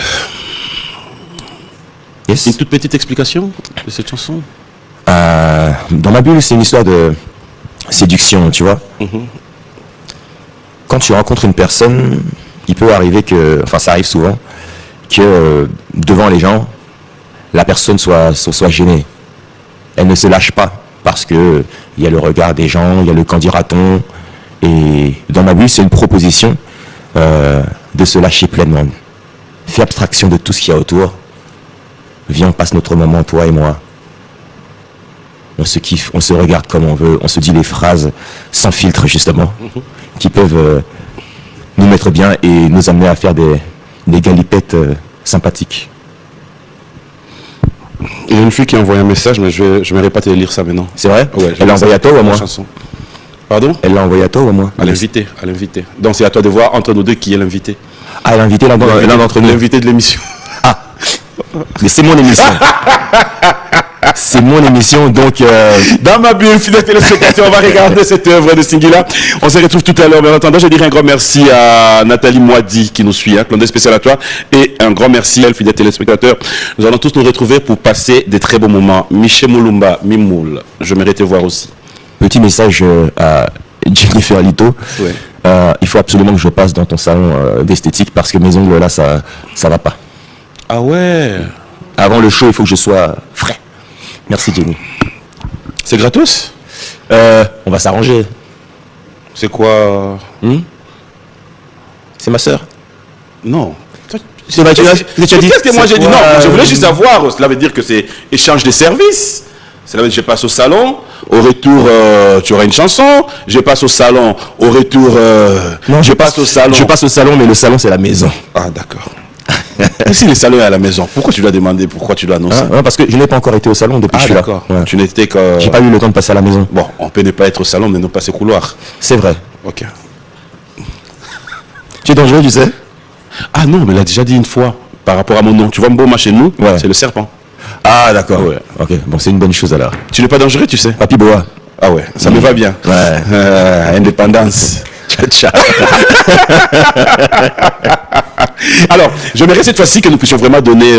Yes. Une toute petite explication de cette chanson? Dans ma bulle, c'est une histoire de séduction, tu vois. Quand tu rencontres une personne, il peut arriver que, enfin ça arrive souvent, que devant les gens, la personne soit gênée. Elle ne se lâche pas, parce que il y a le regard des gens, il y a le qu'en dira-t-on. Et dans ma bulle, c'est une proposition de se lâcher pleinement. Fais abstraction de tout ce qu'il y a autour. Viens, on passe notre moment, toi et moi. On se kiffe, on se regarde comme on veut, on se dit les phrases sans filtre, justement, qui peuvent nous mettre bien et nous amener à faire des galipettes sympathiques. Il y a une fille qui a envoyé un message, mais je ne m'arrête pas de lire ça maintenant. C'est vrai? Ouais, elle l'a envoyé à toi ou à moi? Pardon? Elle l'a envoyé à toi ou à moi? À l'invité, à l'invité. Donc c'est à toi de voir entre nous deux qui est l'invité. Ah, l'invité l'un d'entre nous. L'invité de l'émission. Ah, mais c'est mon émission. C'est mon émission, donc... Dans ma bulle, fidèles téléspectateurs, on va regarder cette œuvre de Singila. On se retrouve tout à l'heure. Mais en attendant, je dirais un grand merci à Nathalie Moadi qui nous suit, clin d'œil spécial à toi. Et un grand merci à fidèles téléspectateurs. Nous allons tous nous retrouver pour passer des très beaux moments. Michel Moulumba, Mimoul, je mérite te voir aussi. Petit message à Jennifer Lito. Ouais. Il faut absolument que je passe dans ton salon d'esthétique parce que mes ongles là, ça va pas. Ah ouais. Avant le show, il faut que je sois frais. Merci Jenny. C'est gratos? On va s'arranger. C'est quoi? C'est ma sœur. Non. Qu'est-ce que moi j'ai dit? Non, je voulais juste savoir. Cela veut dire que c'est échange de services. Cela veut dire que je passe au salon, au retour tu auras une chanson. Je passe au salon, au retour non, je passe au salon. Je passe au salon, mais le salon c'est la maison. Ah d'accord. Et si le salon est à la maison, pourquoi tu dois demander, pourquoi tu dois annoncer? Non, parce que je n'ai pas encore été au salon depuis que je suis là. Ouais. Tu n'étais que... J'ai pas eu le temps de passer à la maison. Bon, on peut ne pas être au salon, mais ne pas passer couloir. C'est vrai. Ok. Tu es dangereux, tu sais? Ah non, mais elle a déjà dit une fois, par rapport à mon nom. Tu vois Mboma chez nous, c'est le serpent. Ah, d'accord. Ouais. Ok, bon, c'est une bonne chose alors. Tu n'es pas dangereux, tu sais. Papi Boa. Ah ouais, ça me va bien. Ouais. Indépendance. Alors, j'aimerais cette fois-ci que nous puissions vraiment donner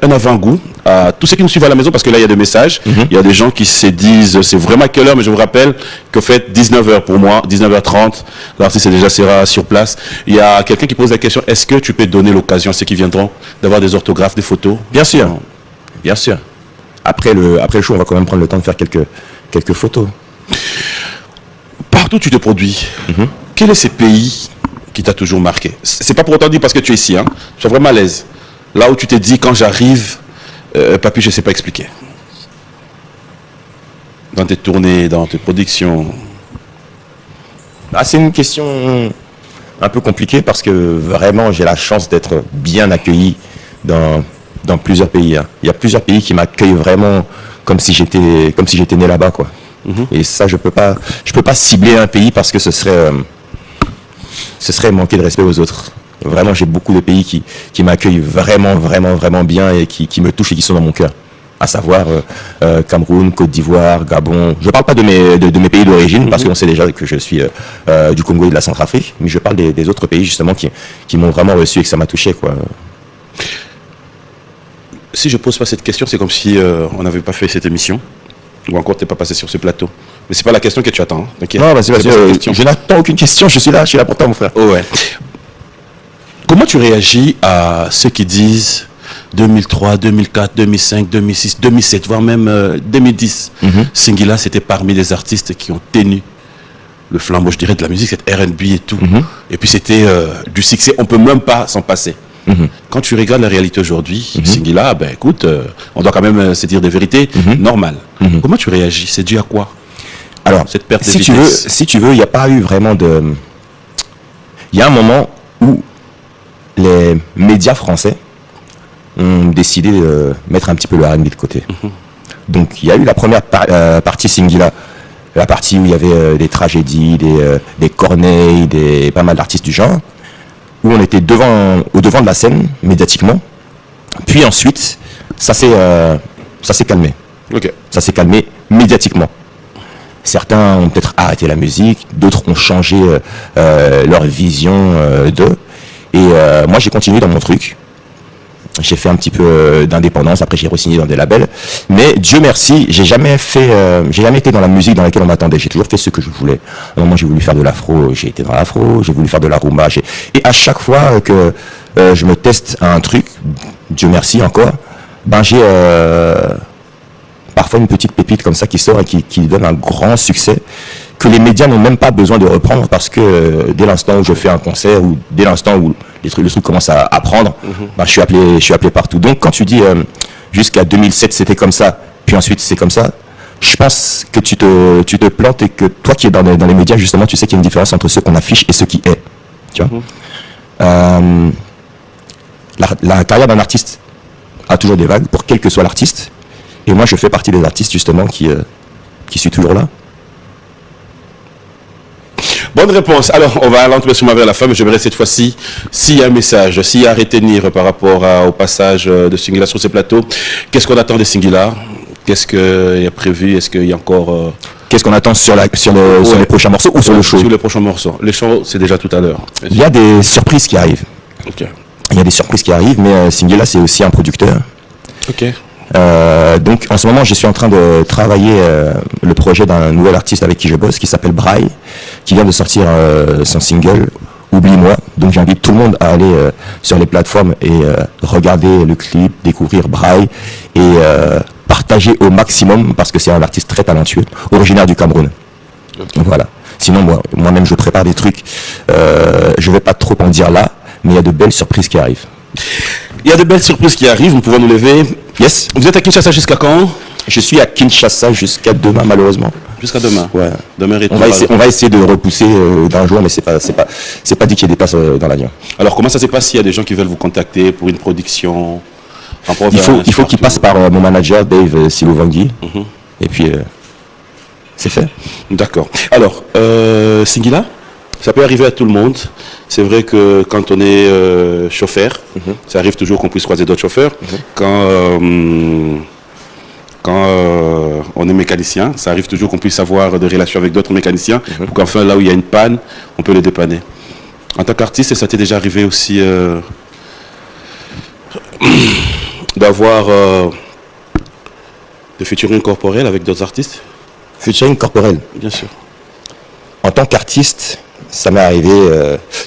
un avant-goût à tous ceux qui nous suivent à la maison, parce que là, il y a des messages. Il y a des gens qui se disent, c'est vraiment quelle heure, mais je vous rappelle que faites 19h pour moi, 19h30. L'artiste est déjà sera sur place. Il y a quelqu'un qui pose la question, est-ce que tu peux donner l'occasion à ceux qui viendront d'avoir des orthographes, des photos? Bien sûr. Bien sûr. Après le show, on va quand même prendre le temps de faire quelques photos. Partout où tu te produis, quel est ce pays qui t'a toujours marqué? C'est pas pour autant dire parce que tu es ici, hein. Tu es vraiment à l'aise. Là où tu t'es dit, quand j'arrive, papy, je ne sais pas expliquer. Dans tes tournées, dans tes productions. Ah, c'est une question un peu compliquée parce que vraiment, j'ai la chance d'être bien accueilli dans plusieurs pays. Hein. Il y a plusieurs pays qui m'accueillent vraiment comme si j'étais né là-bas, quoi. Et ça, je peux pas cibler un pays parce que ce serait manquer de respect aux autres. Vraiment, j'ai beaucoup de pays qui m'accueillent vraiment, vraiment, vraiment bien et qui me touchent et qui sont dans mon cœur. À savoir Cameroun, Côte d'Ivoire, Gabon. Je ne parle pas de mes pays d'origine parce qu'on sait déjà que je suis du Congo et de la Centrafrique, mais je parle des autres pays justement qui m'ont vraiment reçu et que ça m'a touché, quoi. Si je pose pas cette question, c'est comme si on n'avait pas fait cette émission. Ou encore, tu n'es pas passé sur ce plateau. Mais c'est pas la question que tu attends. Hein. Non, vas-y. Je n'attends aucune question. Je suis là pour toi, mon frère. Oh ouais. Comment tu réagis à ceux qui disent 2003, 2004, 2005, 2006, 2007, voire même 2010 Singila, c'était parmi les artistes qui ont tenu le flambeau, je dirais, de la musique, cette R&B et tout. Et puis c'était du succès. On peut même pas s'en passer. Quand tu regardes la réalité aujourd'hui, Singila, ben écoute, on doit quand même se dire des vérités normales. Comment tu réagis? C'est dû à quoi? Alors, cette perte de si tu veux, il n'y a pas eu vraiment de... Il y a un moment où les médias français ont décidé de mettre un petit peu le R&B de côté. Donc, il y a eu la première partie Singila, la partie où il y avait des tragédies, des Corneilles, pas mal d'artistes du genre, où on était au devant de la scène, médiatiquement. Puis ensuite, ça s'est calmé. Ça s'est calmé médiatiquement. Certains ont peut-être arrêté la musique, d'autres ont changé leur vision d'eux. Et moi, j'ai continué dans mon truc. J'ai fait un petit peu d'indépendance, après j'ai re-signé dans des labels. Mais Dieu merci, j'ai jamais été dans la musique dans laquelle on m'attendait. J'ai toujours fait ce que je voulais. À un moment, j'ai voulu faire de l'afro, j'ai été dans l'afro, j'ai voulu faire de la rumba. Et à chaque fois que je me teste à un truc, Dieu merci encore, ben j'ai parfois une petite pépite comme ça qui sort et qui donne un grand succès que les médias n'ont même pas besoin de reprendre parce que dès l'instant où je fais un concert ou dès l'instant où le truc commence à prendre, ben, je suis appelé partout. Donc quand tu dis jusqu'à 2007 c'était comme ça, puis ensuite c'est comme ça, je pense que tu te plantes et que toi qui es dans les médias justement, tu sais qu'il y a une différence entre ce qu'on affiche et ce qui est. Tu vois la carrière d'un artiste a toujours des vagues pour quel que soit l'artiste. Et moi je fais partie des artistes justement qui suis toujours là. Bonne réponse. Alors, on va lentement vers la fin, mais j'aimerais cette fois-ci, s'il y a un message, s'il y a à retenir par rapport au passage de Singila sur ce plateau, qu'est-ce qu'on attend de Singila? Qu'est-ce qu'il y a prévu? Est-ce qu'il y a encore... Qu'est-ce qu'on attend sur les prochains morceaux ou sur le show? Sur les prochains morceaux. Les shows, c'est déjà tout à l'heure. Il y a des surprises qui arrivent. Ok. Il y a des surprises qui arrivent, mais Singila, c'est aussi un producteur. Ok. Donc en ce moment je suis en train de travailler le projet d'un nouvel artiste avec qui je bosse qui s'appelle Braille, qui vient de sortir son single Oublie-moi. Donc j'invite tout le monde à aller sur les plateformes et regarder le clip, découvrir Braille et partager au maximum parce que c'est un artiste très talentueux, originaire du Cameroun. Okay. Voilà. Sinon moi-même je prépare des trucs, je vais pas trop en dire là, mais il y a de belles surprises qui arrivent. Il y a de belles surprises qui arrivent, nous pouvons nous lever. Yes. Vous êtes à Kinshasa jusqu'à quand? Je suis à Kinshasa jusqu'à demain, malheureusement. Jusqu'à demain? Ouais. Demain, on va essayer de repousser d'un jour, mais c'est pas dit qu'il y ait des places dans l'avion. Alors, comment ça se passe s'il y a des gens qui veulent vous contacter pour une production? Il faut qu'ils passent par mon manager, Dave Silovangi. Et puis, c'est fait. D'accord. Alors, Singila? Ça peut arriver à tout le monde. C'est vrai que quand on est chauffeur, ça arrive toujours qu'on puisse croiser d'autres chauffeurs. Quand on est mécanicien, ça arrive toujours qu'on puisse avoir des relations avec d'autres mécaniciens pour qu'enfin, là où il y a une panne, on peut le dépanner. En tant qu'artiste, ça t'est déjà arrivé aussi d'avoir des featuring corporels avec d'autres artistes? Featuring corporel. Bien sûr. En tant qu'artiste, ça m'est arrivé.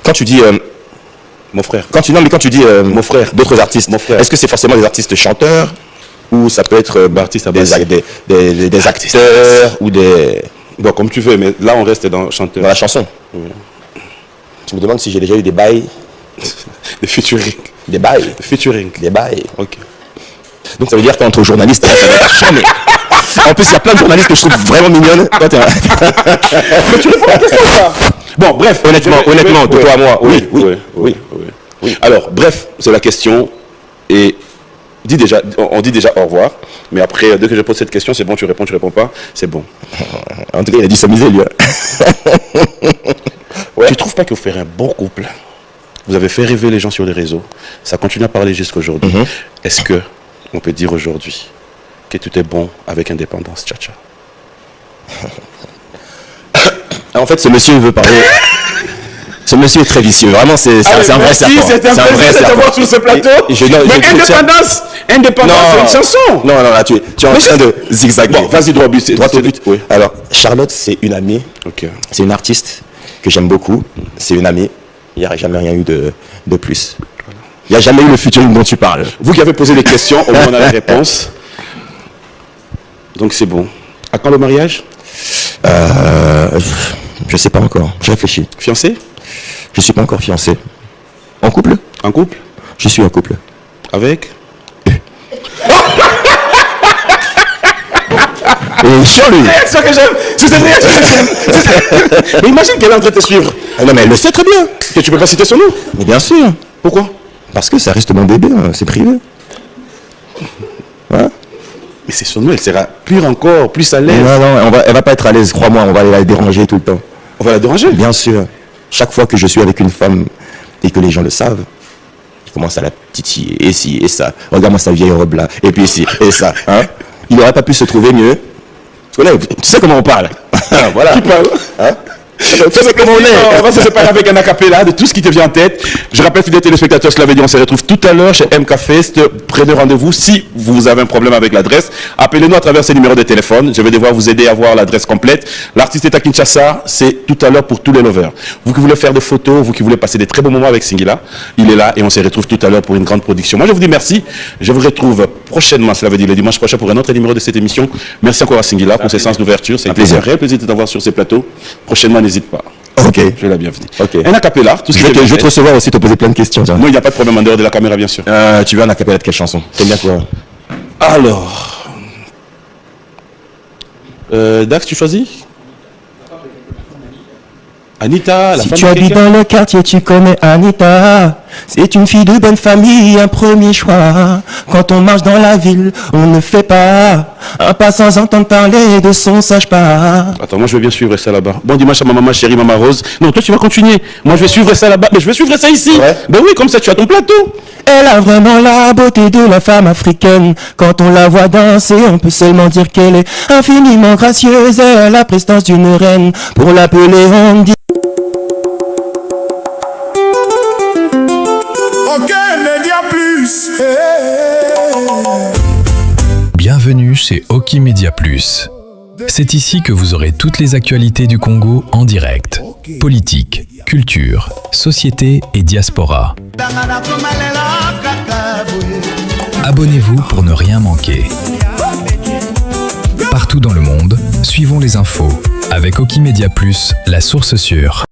Quand tu dis mon frère. quand tu dis Mon frère. d'autres artistes, Mon frère. est-ce que c'est forcément des artistes chanteurs ou ça peut être Artistes à des Artistes. acteurs ou des Bon, comme tu veux, mais là, on reste dans chanteur. dans la chanson? Tu me demandes si j'ai déjà eu des bails, Des featuring. des bails, Des featuring. des bails. Ok. Donc ça veut dire qu'entre journalistes, ça va être chiant, mais en plus il y a plein de journalistes que je trouve vraiment mignonnes. Toi, t'es Mais tu réponds à la question, ça. Bon, bref. honnêtement, de toi à moi, oui. Oui. Alors, bref, c'est la question. Et on dit déjà au revoir. Mais après, dès que je pose cette question, c'est bon, tu réponds pas, c'est bon. En tout cas, il a dit s'amuser, lui. Ouais. Tu trouves pas que vous faites un bon couple? Vous avez fait rêver les gens sur les réseaux. Ça continue à parler jusqu'à aujourd'hui. Est-ce que on peut dire aujourd'hui que tout est bon avec indépendance, Tcha-Tcha? En fait, ce monsieur veut parler. Ce monsieur est très vicieux. Vraiment, c'est un vrai serpent. C'est un plaisir de t'avoir sur ce plateau. Mais indépendance, c'est une chanson. Non, là, tu es en train de zigzaguer. Bon, vas-y, droit au but. Oui. Alors, Charlotte, c'est une amie. Ok. C'est une artiste que j'aime beaucoup. C'est une amie. Il n'y a jamais rien eu de plus. Il n'y a jamais eu le featuring dont tu parles. Vous qui avez posé des questions, au moins on a la réponse. Donc c'est bon. À quand le mariage? Je sais pas encore. Je réfléchis. Fiancé? Je suis pas encore fiancé. En couple? En couple? Je suis en couple. Avec? Et sur lui. C'est ça que j'aime. C'est cette réaction que j'aime. Mais imagine qu'elle est en train de te suivre. Ah non, mais elle le sait très bien. Que tu peux pas citer son nom. Mais bien sûr. Pourquoi? Parce que ça reste mon bébé, hein, c'est privé. Voilà. Mais c'est son nom, elle sera pure encore, plus à l'aise. Non, elle va pas être à l'aise, crois-moi, on va aller la déranger tout le temps. On va la déranger. Bien sûr. Chaque fois que je suis avec une femme et que les gens le savent, ils commencent à la titiller, et ci, et ça. Regarde-moi sa vieille robe là, et puis ici, et ça. Hein. Il n'aurait pas pu se trouver mieux. Parce que là, tu sais comment on parle. Voilà. Qui parle? Hein. On va se séparer avec un acapella de tout ce qui te vient en tête. Je rappelle, fidèles téléspectateurs, cela veut dire on se retrouve tout à l'heure chez MK Fest. Prenez rendez-vous si vous avez un problème avec l'adresse. Appelez-nous à travers ces numéros de téléphone. Je vais devoir vous aider à voir l'adresse complète. L'artiste est à Kinshasa. C'est tout à l'heure pour tous les lovers. Vous qui voulez faire des photos, vous qui voulez passer des très bons moments avec Singila, il est là et on se retrouve tout à l'heure pour une grande production. Moi, je vous dis merci. Je vous retrouve prochainement, cela veut dire le dimanche prochain pour un autre numéro de cette émission. Merci encore à Singila pour ses sens d'ouverture. C'est un réel plaisir de t'avoir sur ces plateaux. Prochainement, n'hésite pas. Ok. Je l'ai bien fini. Ok. Un acapella, tout ce Je vais te recevoir aussi, te poser plein de questions. Tiens. Moi, il n'y a pas de problème en dehors de la caméra, bien sûr. Tu veux un acapella de quelle chanson? T'aimes bien quoi? Alors. Dax, tu choisis? Anita, la Si femme tu de habites quelqu'un? dans le quartier, tu connais Anita. C'est une fille de bonne famille, un premier choix. Quand on marche dans la ville, on ne fait pas un pas sans entendre parler de son sage pas. Attends, moi je vais bien suivre ça là-bas. Bon dimanche à ma maman chérie, maman Rose. Non, toi tu vas continuer. Moi je vais suivre ça là-bas. Mais je vais suivre ça ici. Ouais. Ben oui, comme ça tu as ton plateau. Elle a vraiment la beauté de la femme africaine. Quand on la voit danser, on peut seulement dire qu'elle est infiniment gracieuse. Elle a la prestance d'une reine. Pour l'appeler, on dit Ok, Média Plus. Bienvenue chez Oki Media Plus. C'est ici que vous aurez toutes les actualités du Congo en direct. Politique, culture, société et diaspora. Abonnez-vous pour ne rien manquer. Partout dans le monde, suivons les infos avec Oki Media Plus, la source sûre.